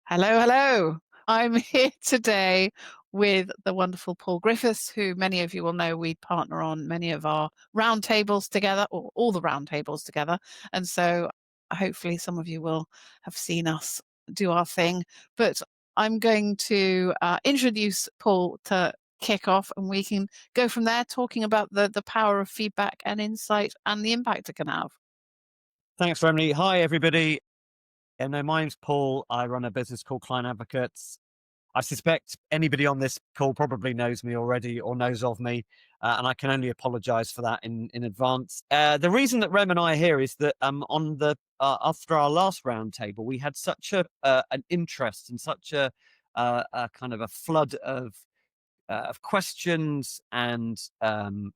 Hello, hello. I'm here today with the wonderful Paul Griffiths, who many of you will know we partner on many of our roundtables together, or all the roundtables together. And so hopefully some of you will have seen us do our thing. But I'm going to introduce Paul to kick off, and we can go from there talking about the power of feedback and insight and the impact it can have. Thanks, Remeny. Hi, everybody. No, my name's Paul. I run a business called Client Advocates. I suspect anybody on this call probably knows me already or knows of me, and I can only apologise for that in advance. The reason that Rem and I are here is that on the after our last roundtable, we had such an interest and such a kind of a flood of questions and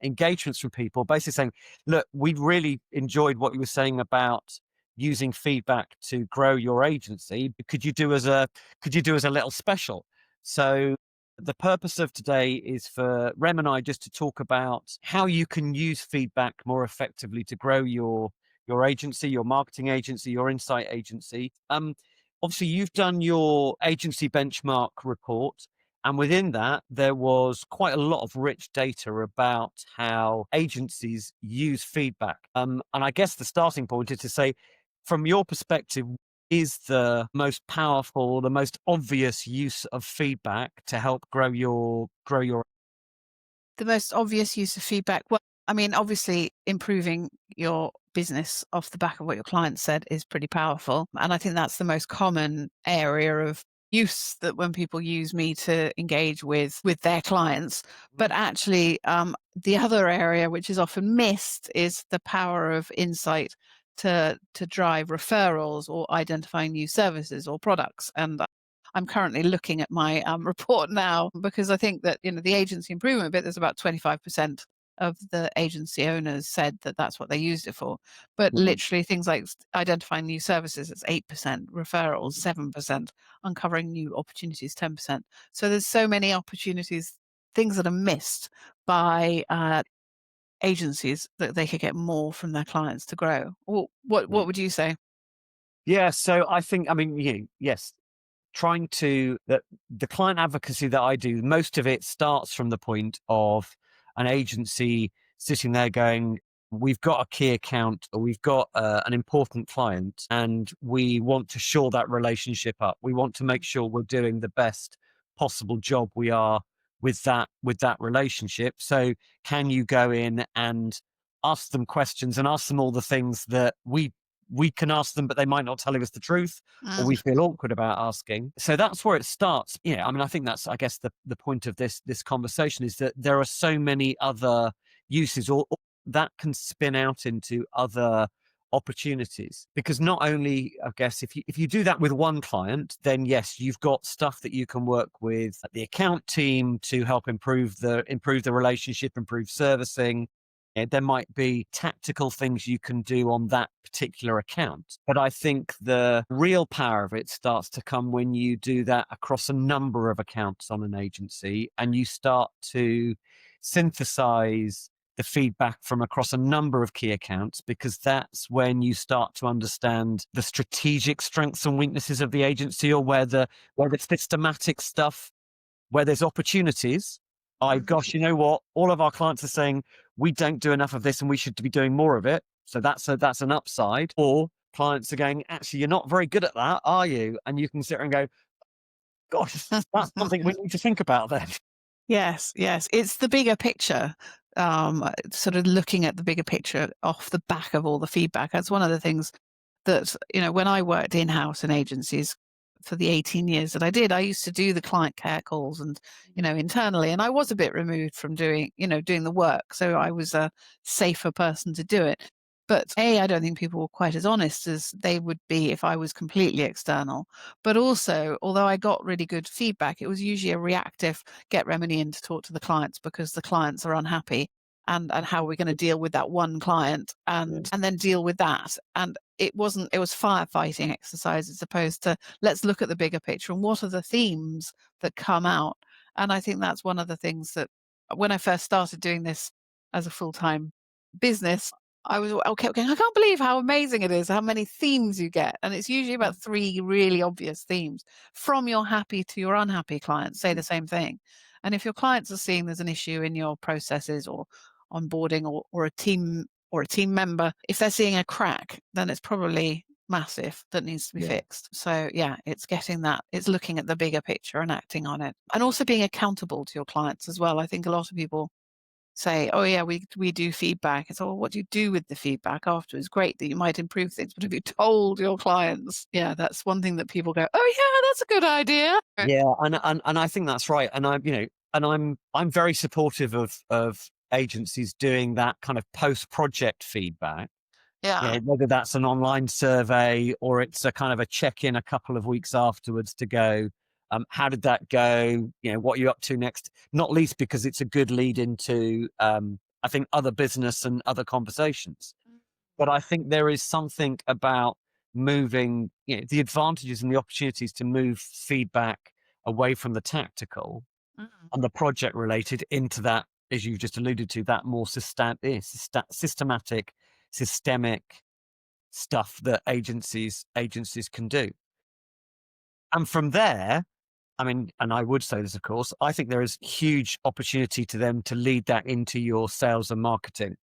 engagements from people, basically saying, "Look, we really enjoyed what you were saying about using feedback to grow your agency. Could you do as a little special?" So the purpose of today is for Rem and I just to talk about how you can use feedback more effectively to grow your agency, your marketing agency, your insight agency. Obviously, you've done your agency benchmark report. And within that, there was quite a lot of rich data about how agencies use feedback. And I guess the starting point is to say, from your perspective, is the most powerful, the most obvious use of feedback to help grow your. The most obvious use of feedback, well, I mean, obviously improving your business off the back of what your client said is pretty powerful. And I think that's the most common area of use that when people use me to engage with their clients. But actually, the other area which is often missed is the power of insight to drive referrals or identifying new services or products. And I'm currently looking at my report now because I think that the agency improvement bit, there's about 25% of the agency owners said that that's what they used it for. But Mhm. literally things like identifying new services, it's 8%, referrals, 7%, uncovering new opportunities, 10%. So there's so many opportunities, things that are missed by agencies that they could get more from their clients to grow. What would you say? Yeah, so I think, I mean, yes, trying to that the client advocacy that I do, most of it starts from the point of an agency sitting there going, "We've got a key account, or we've got an important client, and we want to shore that relationship up. We want to make sure we're doing the best possible job we are with that relationship. So, can you go in and ask them questions and ask them all the things that we can ask them, but they might not tell us the truth, or we Mm. feel awkward about asking." So that's where it starts. Yeah, I mean, I think that's, I guess, the point of this conversation is that there are so many other uses, or that can spin out into other opportunities. Because not only, I guess, if you do that with one client, then yes, you've got stuff that you can work with the account team to help improve the relationship, improve servicing. There might be tactical things you can do on that particular account. But I think the real power of it starts to come when you do that across a number of accounts on an agency, and you start to synthesize the feedback from across a number of key accounts, because that's when you start to understand the strategic strengths and weaknesses of the agency, or where the systematic stuff, where there's opportunities. Gosh, you know what? All of our clients are saying we don't do enough of this and we should be doing more of it. So that's an upside. Or clients are going, "Actually, you're not very good at that, are you?" And you can sit there and go, "Gosh, that's something we need to think about then." Yes, yes. It's the bigger picture, sort of looking at the bigger picture off the back of all the feedback. That's one of the things that, when I worked in-house in agencies for the 18 years that I did, I used to do the client care calls and, internally, and I was a bit removed from doing the work. So I was a safer person to do it. But A, I don't think people were quite as honest as they would be if I was completely external. But also, although I got really good feedback, it was usually a reactive get Remedy in to talk to the clients because the clients are unhappy, and how we're going to deal with that one client Yeah. and then deal with that. And it was firefighting exercise as opposed to let's look at the bigger picture and what are the themes that come out. And I think that's one of the things that when I first started doing this as a full-time business, I kept going, "I can't believe how amazing it is, how many themes you get." And it's usually about 3 really obvious themes. From your happy to your unhappy clients, say the same thing. And if your clients are seeing there's an issue in your processes or onboarding or a team member, if they're seeing a crack, then it's probably massive that needs to be Yeah. fixed. So, yeah, it's getting that it's looking at the bigger picture and acting on it. And also being accountable to your clients as well. I think a lot of people say, "Oh yeah, we do feedback." It's, "Oh, what do you do with the feedback afterwards? Great that you might improve things, but have you told your clients?" Yeah, that's one thing that people go, "Oh yeah, that's a good idea." Yeah, and I think that's right. And I'm very supportive of agencies doing that kind of post project feedback. Yeah. Whether that's an online survey or it's a kind of a check in a couple of weeks afterwards to go, how did that go? What are you up to next? Not least because it's a good lead into, I think, other business and other conversations. But I think there is something about moving, the advantages and the opportunities to move feedback away from the tactical Mm, and the project related into that, as you just alluded to, that more systematic, systemic stuff that agencies can do. And from there, I mean, and I would say this, of course, I think there is huge opportunity to them to lead that into your sales and marketing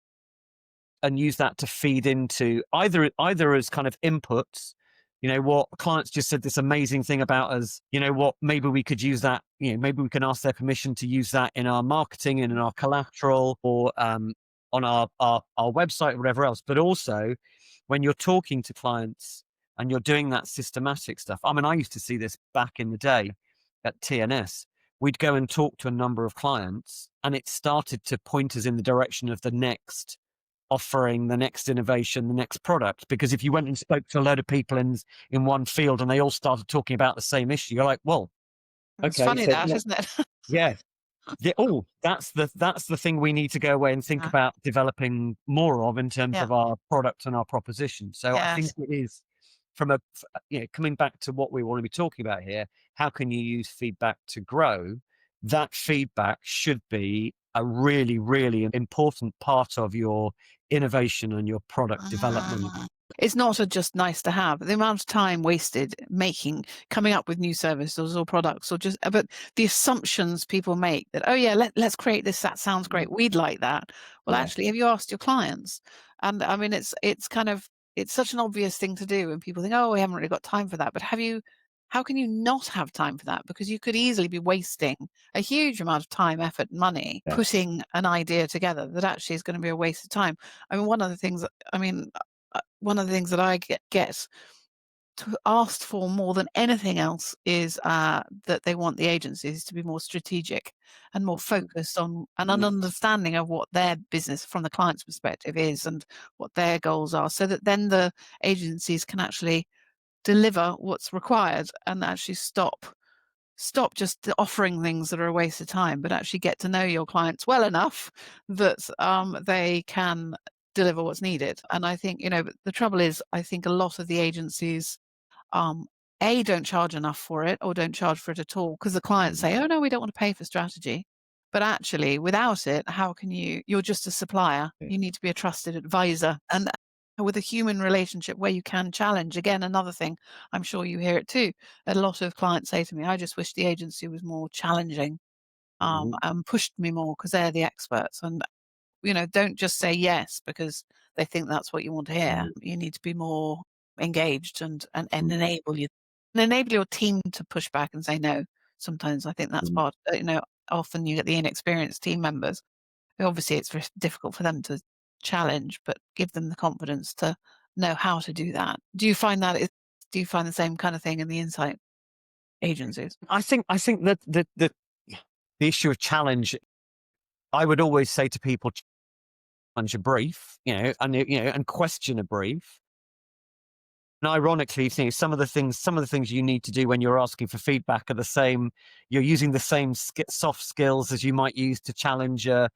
and use that to feed into either as kind of inputs. What clients just said this amazing thing about us. What, maybe we could use that. Maybe we can ask their permission to use that in our marketing and in our collateral or on our website or whatever else. But also, when you're talking to clients and you're doing that systematic stuff. I mean, I used to see this back in the day at TNS. We'd go and talk to a number of clients, and it started to point us in the direction of the next offering, the next innovation, the next product. Because if you went and spoke to a load of people in one field and they all started talking about the same issue, you're like, well, it's okay, funny so that, isn't it? yeah, yeah. Oh, that's the thing we need to go away and think Yeah. about developing more of in terms Yeah. of our product and our proposition. So I think Yes. it is coming back to what we want to be talking about here. How can you use feedback to grow? That feedback should be a really, really important part of your innovation and your product development. Mm. It's not a just nice to have. The amount of time wasted coming up with new services or products or just, but the assumptions people make that, oh yeah, let's create this. That sounds great. We'd like that. Well, Yeah, actually, have you asked your clients? And I mean, it's kind of, it's such an obvious thing to do. And people think, oh, we haven't really got time for that. But how can you not have time for that? Because you could easily be wasting a huge amount of time, effort, and money yeah. putting an idea together that actually is going to be a waste of time. I mean, one of the things that I get asked for more than anything else is that they want the agencies to be more strategic and more focused on an understanding of what their business from the client's perspective is and what their goals are, so that then the agencies can actually deliver what's required and actually stop just offering things that are a waste of time, but actually get to know your clients well enough that they can deliver what's needed. And I think, but the trouble is, I think a lot of the agencies, um, A, don't charge enough for it or don't charge for it at all because the clients say, oh, no, we don't want to pay for strategy. But actually, without it, how can you're just a supplier. You need to be a trusted advisor. And with a human relationship where you can challenge, again, another thing, I'm sure you hear it too. A lot of clients say to me, I just wish the agency was more challenging Mhm, and pushed me more because they're the experts. And don't just say yes because they think that's what you want to hear. mhm, You need to be more engaged and mhm, enable your team to push back and say no. Sometimes I think that's mhm, part. Often you get the inexperienced team members. Obviously, it's very difficult for them to challenge, but give them the confidence to know how to do that. Do you find the same kind of thing in the insight agencies? I think that the issue of challenge, I would always say to people, challenge a brief, and question a brief. And ironically, some of the things you need to do when you're asking for feedback are the same. You're using the same soft skills as you might use to challenge a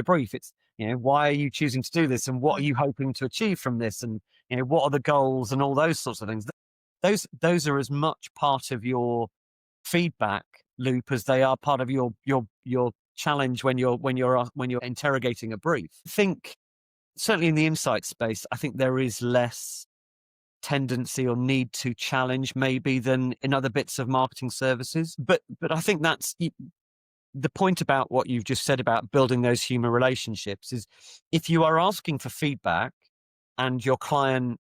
brief. It's, why are you choosing to do this, and what are Mm. you hoping to achieve from this, and what are the goals, and all those sorts of things. Those are as much part of your feedback loop as they are part of your challenge when you're interrogating a brief. I think certainly in the insight space, I think there is less tendency or need to challenge maybe than in other bits of marketing services. But I think that's the point about what you've just said about building those human relationships is if you are asking for feedback and your client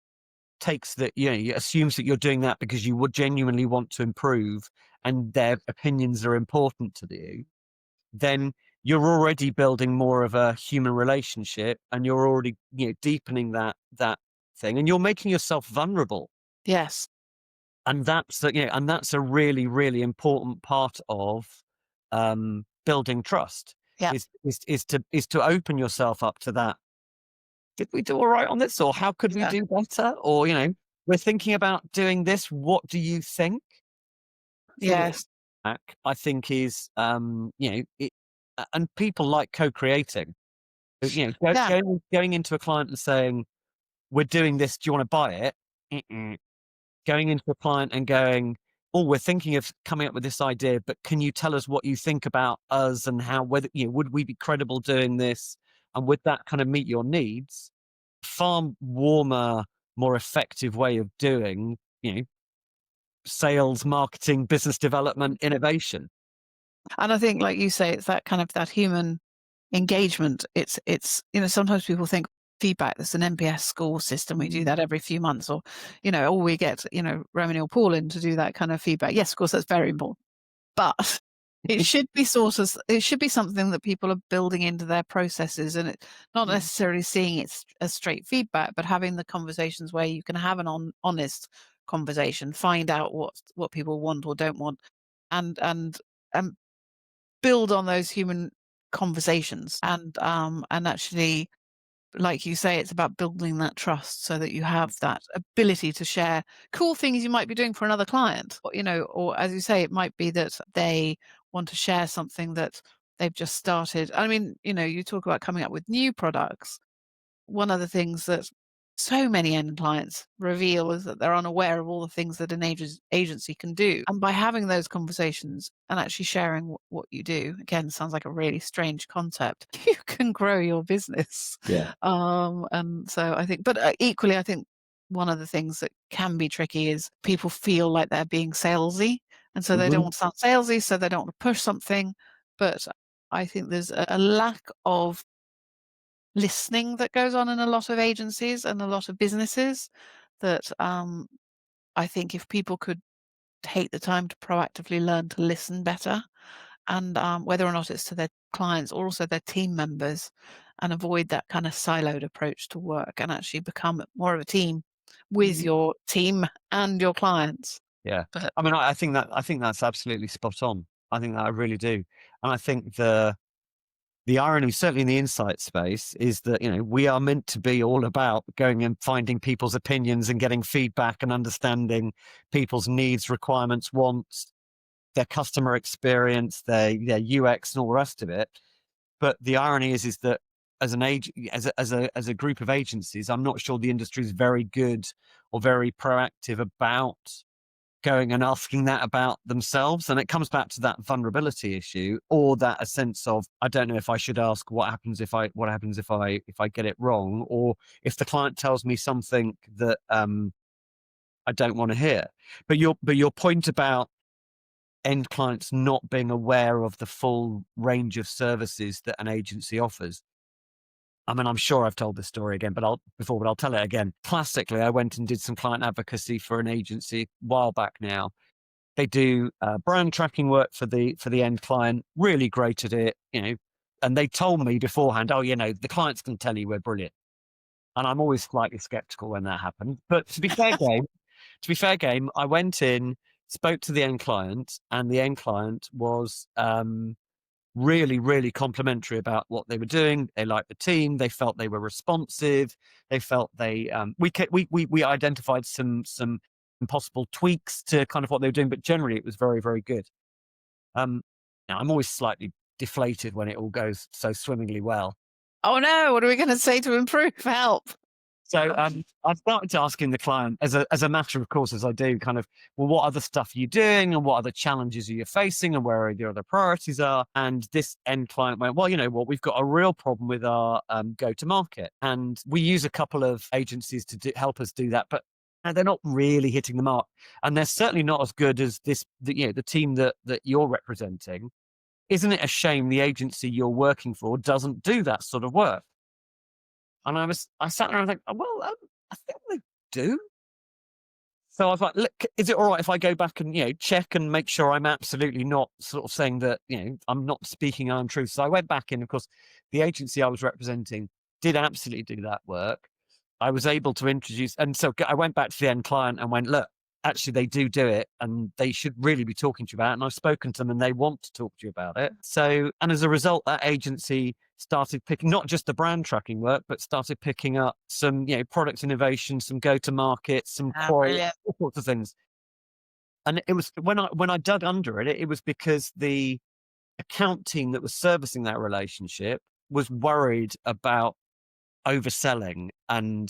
takes that, assumes that you're doing that because you would genuinely want to improve and their opinions are important to you, then you're already building more of a human relationship and you're already, deepening that thing and you're making yourself vulnerable. Yes. And that's a really, really important part of building trust Yeah. is to open yourself up to that. Did we do all right on this? Or how could we Yeah. do better? Or, we're thinking about doing this. What do you think? So Yes. I think is, and people like co-creating, Yeah. going into a client and saying, we're doing this. Do you want to buy it? Mm-mm. Going into a client and going, oh, we're thinking of coming up with this idea, but can you tell us what you think about us and how, whether, would we be credible doing this? And would that kind of meet your needs? Far warmer, more effective way of doing, sales, marketing, business development, innovation. And I think, like you say, it's that kind of that human engagement. It's sometimes people think feedback. There's an NPS score system. We do that every few months, or we get Remeny or Paul in to do that kind of feedback. Yes, of course, that's very important. But it should be something that people are building into their processes, and not necessarily seeing it as straight feedback, but having the conversations where you can have an honest conversation, find out what people want or don't want, and build on those human conversations, and actually, like you say, it's about building that trust so that you have that ability to share cool things you might be doing for another client. Or as you say, it might be that they want to share something that they've just started. I mean, you talk about coming up with new products. One of the things that so many end clients reveal is that they're unaware of all the things that an agency can do. And by having those conversations and actually sharing what you do, again, sounds like a really strange concept, you can grow your business. Yeah. And so I think, but equally, I think one of the things that can be tricky is people feel like they're being salesy. And so they don't Mhm. want to sound salesy, so they don't want to push something. But I think there's a lack of listening that goes on in a lot of agencies and a lot of businesses that I think if people could take the time to proactively learn to listen better, and whether or not it's to their clients or also their team members, and avoid that kind of siloed approach to work and actually become more of a team with your team and your clients. Yeah. But I mean, I think that's absolutely spot on. I think that I really do. And I think the irony, certainly in the insight space, is that, we are meant to be all about going and finding people's opinions and getting feedback and understanding people's needs, requirements, wants, their customer experience, their UX and all the rest of it. But the irony is that as an age, as a group of agencies, I'm not sure the industry is very good or very proactive about going and asking that about themselves. And it comes back to that vulnerability issue, or that a sense of, I don't know if I should ask what happens if I get it wrong, or if the client tells me something that I don't want to hear. But your point about end clients not being aware of the full range of services that an agency offers. I mean, I'm sure I've told this story again, but I'll tell it again. Classically, I went and did some client advocacy for an agency a while back now. They do brand tracking work for the end client, really great at it, and they told me beforehand, oh, the client's going to tell you we're brilliant. And I'm always slightly skeptical when that happens. But to be fair game, I went in, spoke to the end client, and the end client was really, really complimentary about what they were doing. They liked the team. They felt they were responsive. They felt we identified some possible tweaks to kind of what they were doing, but generally it was very, very good. Um, Now I'm always slightly deflated when it all goes so swimmingly well. oh no, what are we going to say to improve? Help! So I started asking the client as a matter of course, as I do, kind of, well, what other stuff are you doing, and what other challenges are you facing, and where are your other priorities are? And this end client went, well, you know what, we've got a real problem with our go to market, and we use a couple of agencies to help us do that, but they're not really hitting the mark, and they're certainly not as good as the team that you're representing. Isn't it a shame the agency you're working for doesn't do that sort of work? And I sat there and I think, "Oh, well, I think they do." So I was like, "Look, is it all right if I go back and, check and make sure I'm absolutely not sort of saying that, I'm not speaking untruth?" So I went back in. Of course, the agency I was representing did absolutely do that work. I was able to introduce, and so I went back to the end client and went, "Look, actually, they do it, and they should really be talking to you about it. And I've spoken to them, and they want to talk to you about it." So, and as a result, that agency started picking not just the brand tracking work, but started picking up some, product innovation, some go to market, some Ah, quote, brilliant. all sorts of things. And it was when I dug under it, it was because the account team that was servicing that relationship was worried about overselling and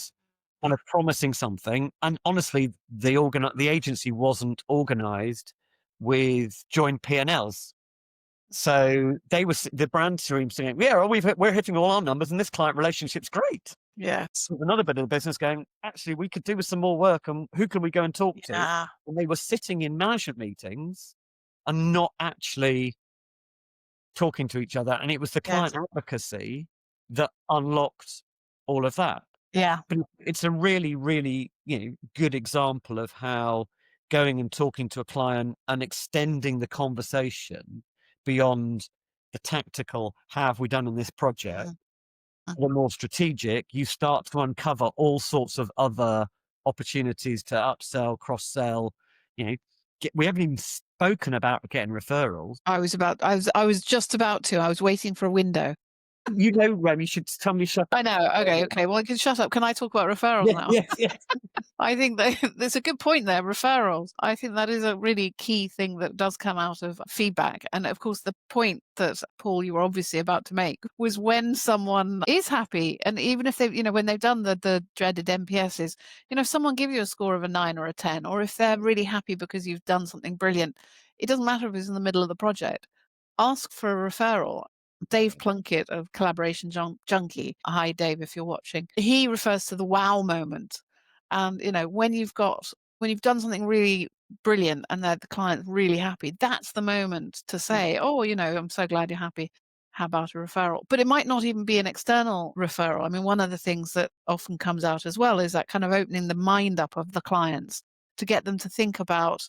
kind of promising something. And honestly, the agency wasn't organized with joint P&Ls. So the brand team saying, "Yeah, well, we're hitting all our numbers, and this client relationship's great." Yes. So another bit of the business going, "Actually, we could do with some more work, and who can we go and talk to?" Yeah. And they were sitting in management meetings and not actually talking to each other. And it was the client Yes. advocacy that unlocked all of that. Yeah. But it's a really, really, good example of how going and talking to a client and extending the conversation beyond the tactical, how have we done on this project, Mhm. Mhm. the more strategic, you start to uncover all sorts of other opportunities to upsell, cross sell. You know, we haven't even spoken about getting referrals. I was just about to. I was waiting for a window. Rem, you should tell me shut I know. up. Okay, okay. Well, I can shut up. Can I talk about referrals Yes, now? yes, yes. I think that there's a good point there, referrals. I think that is a really key thing that does come out of feedback. And of course, the point that Paul, you were obviously about to make was when someone is happy, and even if when they've done the dreaded NPSs, if someone give you a score of a 9 or a 10, or if they're really happy because you've done something brilliant, it doesn't matter if it's in the middle of the project. Ask for a referral. Dave Plunkett of Collaboration Junkie. Hi, Dave, if you're watching. He refers to the wow moment. And, when you've done something really brilliant and the client's really happy, that's the moment to say, oh, I'm so glad you're happy. How about a referral? But it might not even be an external referral. I mean, one of the things that often comes out as well is that kind of opening the mind up of the clients to get them to think about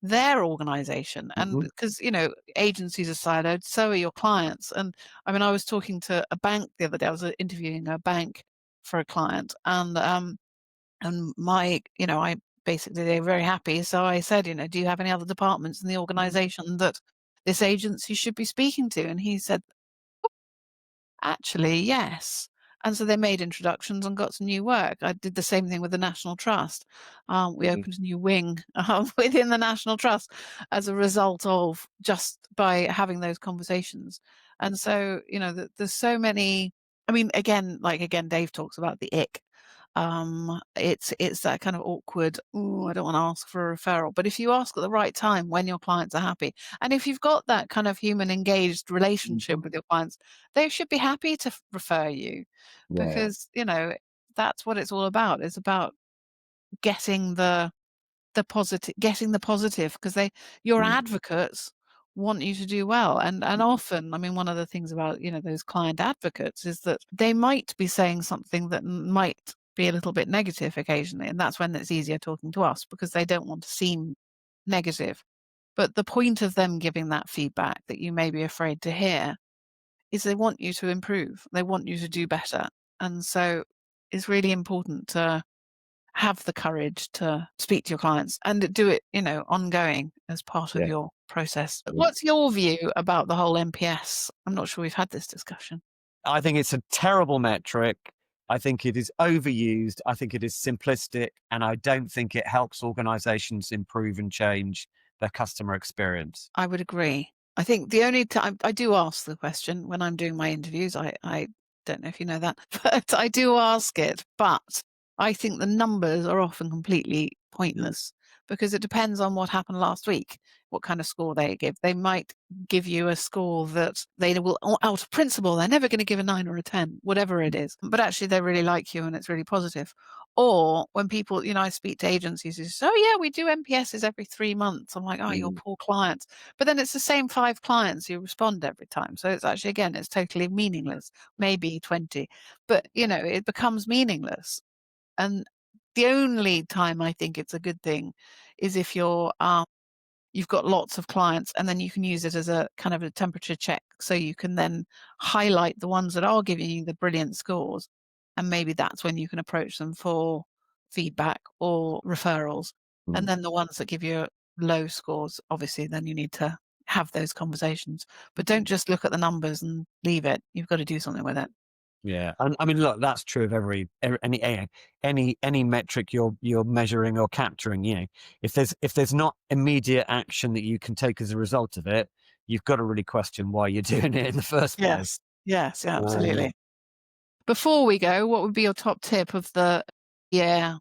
their organization. And Mhm. because, agencies are siloed, so are your clients. And I mean, I was talking to a bank the other day, I was interviewing a bank for a client, and I basically, they were very happy. So I said, do you have any other departments in the organization that this agency should be speaking to? And he said, actually, yes. And so they made introductions and got some new work. I did the same thing with the National Trust. We Mhm. opened a new wing within the National Trust as a result of just by having those conversations. And so, there's so many. I mean, again, Dave talks about the ick. It's that kind of awkward, "Ooh, I don't wanna ask for a referral." But if you ask at the right time when your clients are happy, and if you've got that kind of human engaged relationship Mhm. with your clients, they should be happy to refer you Yeah. because, that's what it's all about. It's about getting the positive because your Mm. advocates want you to do well. And often, I mean, one of the things about, those client advocates is that they might be saying something that might be a little bit negative occasionally. And that's when it's easier talking to us because they don't want to seem negative. But the point of them giving that feedback that you may be afraid to hear is they want you to improve. They want you to do better. And so it's really important to have the courage to speak to your clients and do it, ongoing as part of Yeah. your process. Yeah. What's your view about the whole NPS? I'm not sure we've had this discussion. I think it's a terrible metric. I think it is overused. I think it is simplistic, and I don't think it helps organizations improve and change their customer experience. I would agree. I think the only time I do ask the question when I'm doing my interviews, I don't know if you know that, but I do ask it. But I think the numbers are often completely pointless because it depends on what happened last week, what kind of score they give. They might give you a score that they will, out of principle, they're never going to give a 9 or a 10, whatever it is. But actually, they really like you and it's really positive. Or when people, I speak to agencies who say, oh, yeah, we do MPSs every 3 months. I'm like, oh, your Mm, poor clients. But then it's the same 5 clients who respond every time. So it's actually, again, it's totally meaningless, maybe 20. But, it becomes meaningless. And the only time I think it's a good thing is if you've got lots of clients and then you can use it as a kind of a temperature check. So you can then highlight the ones that are giving you the brilliant scores. And maybe that's when you can approach them for feedback or referrals. And mm. then the ones that give you low scores, obviously, then you need to have those conversations. But don't just look at the numbers and leave it. You've got to do something with it. Yeah, and I mean, look, that's true of any metric you're measuring or capturing. If there's not immediate action that you can take as a result of it, you've got to really question why you're doing it in the first place. Yes. Yes, yeah, Um, absolutely. Before we go, what would be your top tip of the yeah.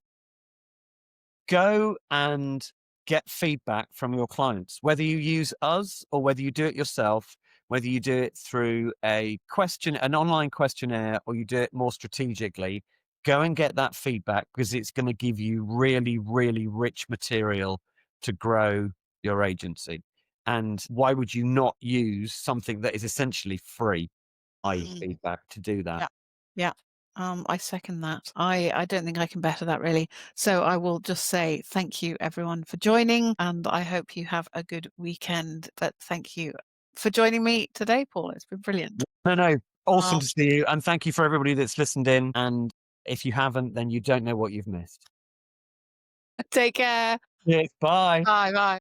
Go and get feedback from your clients, whether you use us or whether you do it yourself, whether you do it through an online questionnaire, or you do it more strategically. Go and get that feedback because it's going to give you really, really rich material to grow your agency. And why would you not use something that is essentially free, i.e., Mm, feedback, to do that? yeah, yeah. I second that. I don't think I can better that really. So I will just say thank you everyone for joining, and I hope you have a good weekend. But thank you for joining me today, Paul. It's been brilliant. No, no, awesome Um, to see you. And thank you for everybody that's listened in. And if you haven't, then you don't know what you've missed. take care. Yes, bye. Bye bye.